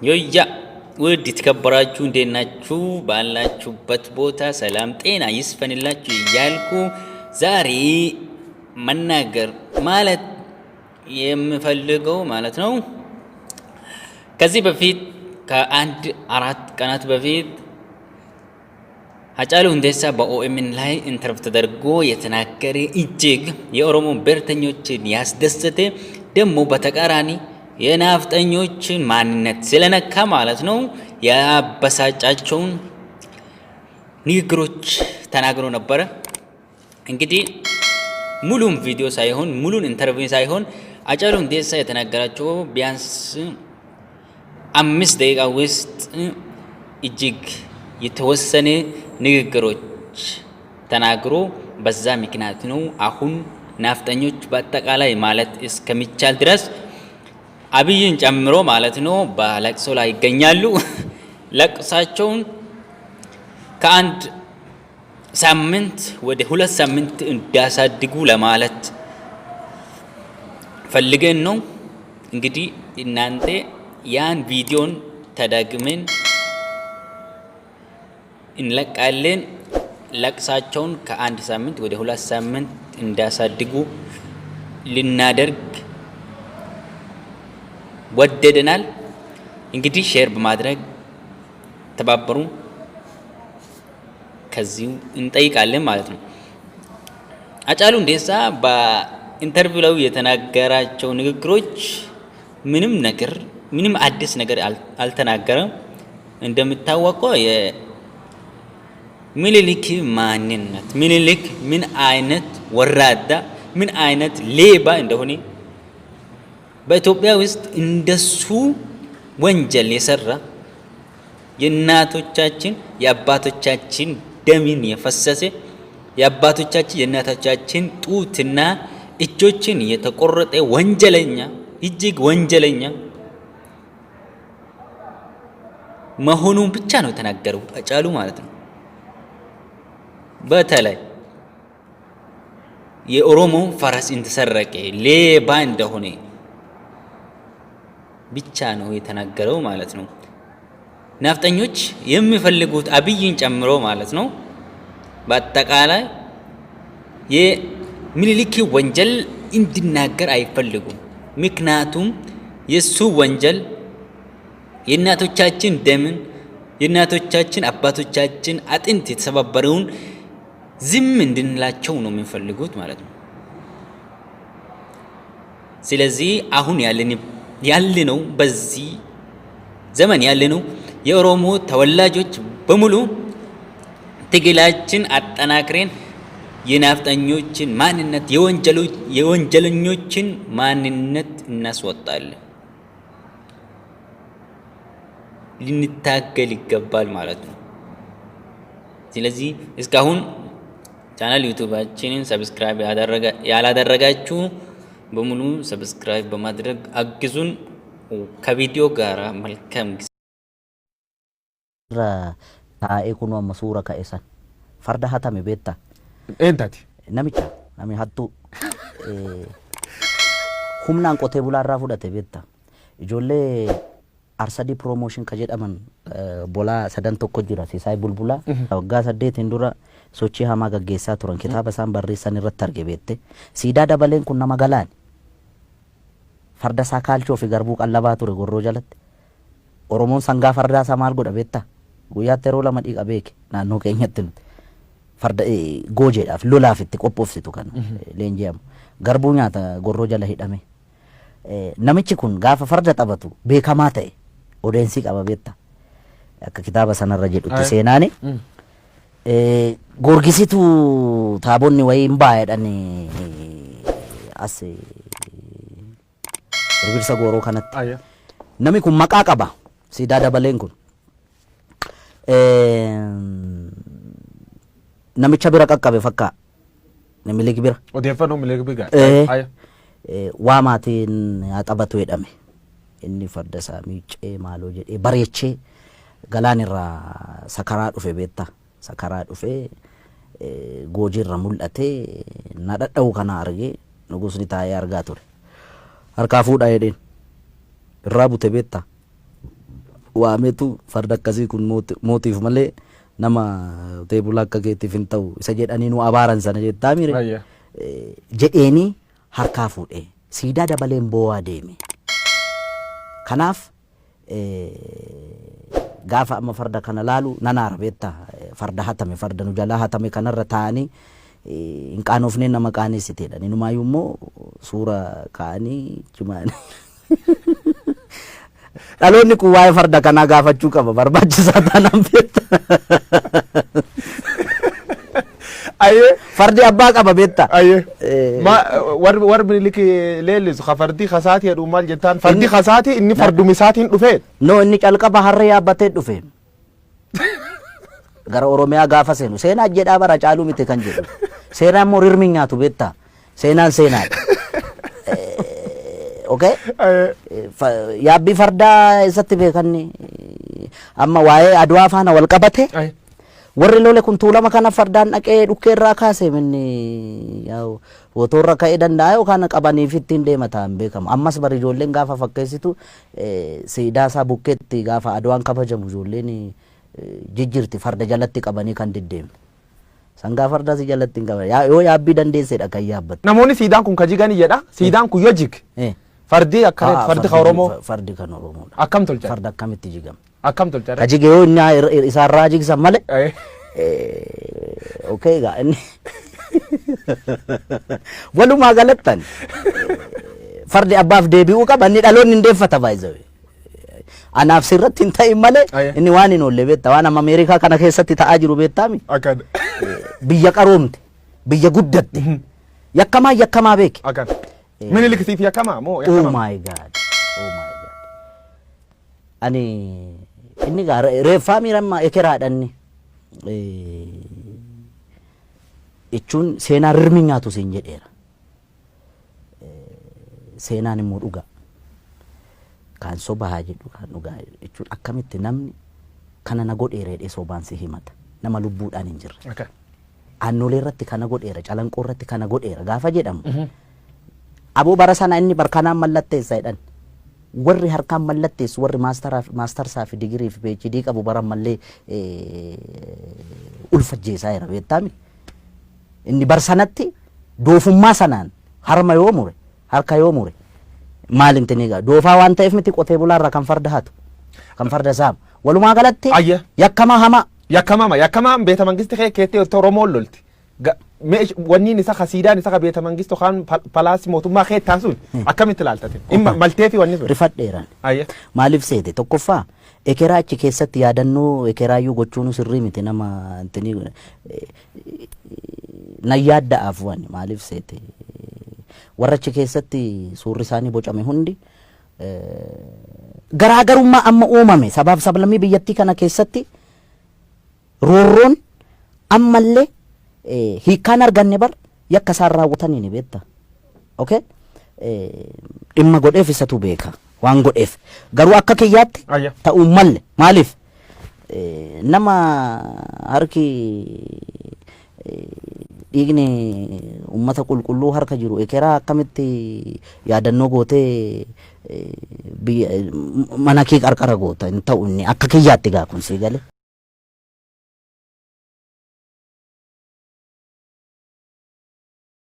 ዮያ ውድ የተከበራችሁ እንዴት ናችሁ? ባላችሁበት ቦታ ሰላም ጤና ይስፈንላችሁ እያልኩ ዛሬ መናገር ማለት የምፈልገው ማለት ነው ከዚህ በፊት ከአንድ 4 ቀናት በፊት ሃጫሉ ሁንዴሳ በኦኤምኤን ላይ ኢንተርቪው ተደርጎ የተናገረ እጅግ የኦሮሞ ብሔርተኞችን ያስደሰተ ደግሞ በተቃራኒ የናፍጠኞችን ማንነት ስለነካ ማለት ነው ያበሳጫቸውን ንግግሮች ተናግሮ ነበር። እንግዲህ ሙሉን ቪዲዮ ሳይሆን ሙሉን ኢንተርቪው ሳይሆን ሃጫሉ ሁንዴሳ የተናገራቸው ቢያንስ 5 ደቂቃ ውስጥ እጅግ የተወሰነ ንግግሮች ተናግሮ በዛ ምክንያት ነው አሁን ናፍጠኞች በአጠቃላይ ማለት እስከሚቻል ድረስ አብይን ጨምሮ ማለት ነው በለቅሶ ላይ ይገኛሉ። ለቅሳቸውን ከአንድ ሳምንት ወደ 2 ሳምንት እንዲያሳድጉ ለማለት ፈልገን ነው። እንግዲህ እናንተ ያን ቪዲዮን ተደግመን እንለቃለን። ለቅሳቸውን ከአንድ ሳምንት ወደ 2 ሳምንት እንዲያሳድጉ ልናደርግ ወደደናል። እንግዲህ ሼር በማድረግ ተባበሩ ከዚሁ እንጠይቃለን ማለት ነው። ሃጫሉ ሁንዴሳ በኢንተርቪው ላይ የተናገራቸው ንግግሮች ምንም አዲስ ነገር አልተናገረም። እንደምታወቀው የሚኒሊክ ማንነት ሚኒሊክ ምን አይነት ወራዳ ምን አይነት ሌባ እንደሆነ በኢትዮጵያ ውስጥ እንደሱ ወንጀል የሰራ የእናቶቻችን የአባቶቻችን ደምን የፈሰሰ የአባቶቻችን የእናቶቻችን ጡትና እጆችን የተቆረጠ ወንጀለኛ እጅግ ወንጀለኛ መሆኑን ብቻ ነው የተናገረው ሃጫሉ ማለት ነው። በተለይ የኦሮሞ ፈረስ እንደሰረቀ ሌባ እንደሆነ ብቻ ነው የተናገረው ማለት ነው። ናፍጠኞች የሚፈልጉት አብይን ጨምሮ ማለት ነው በአጠቃላይ የሚኒሊክ ወንጀል እንዲናገር አይፈልጉም። ምክንያቱም የሱ ወንጀል የእናቶቻችን ደምን የእናቶቻችን አባቶቻችን አጥንት የተሰባበረውን ዝም እንድንላቸው ነው የሚፈልጉት ማለት ነው። ስለዚህ አሁን ያለነው በዚህ ዘመን ያለነው የኦሮሞ ተወላጆች በሙሉ ትግላችን አጠናክረን የናፍጠኞችን ማንነት የወንጀለኞችን ማንነት እናስወጣለን፣ ልንታገል ይገባል ማለት ነው። ስለዚህ እስካሁን ቻናል ዩቲዩባችንን ሰብስክራይብ ያላደረጋችሁ በሙሉ ሰብስክራይብ በማድረግ አግዙን። ከቪዲዮ ጋር መልካም ጊዜ taa'ee kunoo amma suura ka'e san farda hatame beektaa? Eentati? Nami hattuu humnaan qotee bulaarraa fudhate beektaa? Ijoollee Arsadii Promotion ka jedhaman bolaa 3 tokko jira Siisaay Bulbulaa waggaa 8 dura sochii hamaa gaggeessaa turan kitaaba isaan barreessan irratti arge beekte. Siidaa Dabaleen kun nama galaani farda isaa kaalchoo fi garbuu qallabaa ture gorroo jalatti Oromoon sangaa fardaa isaa maal godha beektaa? Guyyaatti yeroo lama dhiqa beeke naannoo keenyatti nuti. Farda goojeedhaaf lolaaf itti qophoofsitu kan leenji'amu. Garbuu nyaata gorroo jala hidhame. Namichi kun gaafa farda taphatu beekamaa ta'e odeensii qaba beektaa? Akka kitaaba sanarra jedhutti seenaani. Gorgisitu taabonni wayii hin baay'edhan as Birbirsa Gooroo kanatti. Nami kun maqaa qaba. Siidaa Dabaleen kun. Namicha bira qaqqabe fakkaa. Milik bira. Odeeffannoo Milik bira. Waa maatiin haa taphatu jedhame. Inni farda isaa miicee maaloo jedhee bareechee galaan irraa sakaraa dhufe beektaa? Sakaraa dhufee goojiirra mul'atee na dhadha'u kana argee nugusni taa'ee argaa ture. Harkaa fuudhaa jedheen irraa bute beektaa? Waameetu farda akkasii kun mootiif malee nama teebula akka keetiif hin ta'u isa jedhanii nu abaaran sana jettaa mire jedheeni harkaa fuudhee siidaa Dabaleen boo'aa deeme. Kanaaf gaafa amma farda kana laalu nan aara beektaa? Farda hatame farda nu jalaa hatame kanarra taa'anii hin qaanofneen nama qaaneessiteedha. Inumaayyuu immoo suura kaa'anii cimaanii. Dhaloonni kun waa'ee farda kanaa gaafachuu qaba barbaachisaa taanaan beektaa? Fardi abbaa qaba beektaa? Warri Minilik leellisu fardi kasaatii jedhu maal jettaan? Fardi kasaatii inni farduma isaatiin dhufee? No, inni calqaba harree yaabbatee dhufe. Gara Oromiyaa gaafa seenu seenaa jedhaa bara caaluu miti kan jedhu. Seenaan immoo rirmi nyaatu beektaa? Seenaan seenaadha. Okay? Yaabbii fardaa isatti beekanni amma waa'ee Adwaa faana wal qabate warri lole kun tuulama kana fardaan dhaqee dhukkee irraa kaasee minni wotoorra ka'ee danda'a yookaan qabaniif ittiin deemataan beekamu. Ammas bari ijoolleen gaafa fakkeessitu siidaa isaa bukkeetti gaafa Adwaan kabajamu ijoolleen jijjirti farda jalatti qabanii kan deddeemne. Sangaa farda si jalatti hin qaban yoo yaabbii dandeessedha kan yaabbattu. Namoonni siidaan kun ka jiganii jedha. Siidaan kun yoo jig fardi akkamitti fardi ka Oromoo? Fardi kan Oromoodha. Akkam tolcha? Farda akkamitti jigama? Akkam tolcha? Ka jige yoo inni isaarraa jigsan malee. Okay gaa inni walumaa galattan fardi abbaaf deebi'uu qaba inni dhaloonni hin deeffata baay'ee. Anaaf sirratti hin ta'in malee inni waan hin oolle beektaa? Waan amma Ameerikaa kana keessatti ta'aa jiru beektaami? Biyya qaroomte, biyya guddatte, yakkamaa beeke. Miniliktiif yakkamaa moo yakkamaa? Oh my God. Ani inni gaa reeffaa miirammaa ekeraadhanni jechuun seenaa rirmi nyaatu siin jedheera. Seenaan immoo dhugaa. Kan sobaa jedhu kan dhugaa jechuun akkamitti namni kana na godheera jedhee sobaan si himata. Nama lubbuudhaan hin jirre. Aannolee irratti kana godheera, calanqoo irratti kana godheera gaafa jedhamu. Aboo bara sana inni barkanaan mallatteessa jedhan. Warri harkaan mallatteessu warri maastarsaa fi digirii fi PhD qabu bara mallee ulfajjeesaa jira beektaami. Inni bar sanatti doofummaa sanaan harma yoo mure, harka yoo mure. Maalin tiniga doofaa waan ta'eef miti qotee bulaarraa kan farda hatu kan farda saamu walumaa galatti yakkamaa beeta mangisti keettee Oromoon lolti wanni isa kasiidaan isa beeta mangisti kan palaasii mootummaa keettaan sun akkamitti ilaaltate maltee fi wanni sun rifadheeran maaliif seete tokkoffaa ekeraa achi keessatti yaadannoo ekeraayyuu gochuun sirrii miti nama tini na yaadda'aaf wanni maaliif seete warra achi keessatti suurri isaanii bocame hundi garaagarummaa amma uumame sabaaf sablammii biyyattii kana keessatti roorroon ammallee hiikkaan arganne bar yakka isaan raawwatanii ni beekta. Okay? Dhimma godheef isatu beeka waan godheef garuu akka kiyyaatti ta'uu malle maaliif nama harki dhiigni ummata qulqulluu harka jiru ekeraa akkamitti yaadannoo gootee mana kee qarqara goota hin ta'u inni akka kiyyaatti gaa kun sii gale.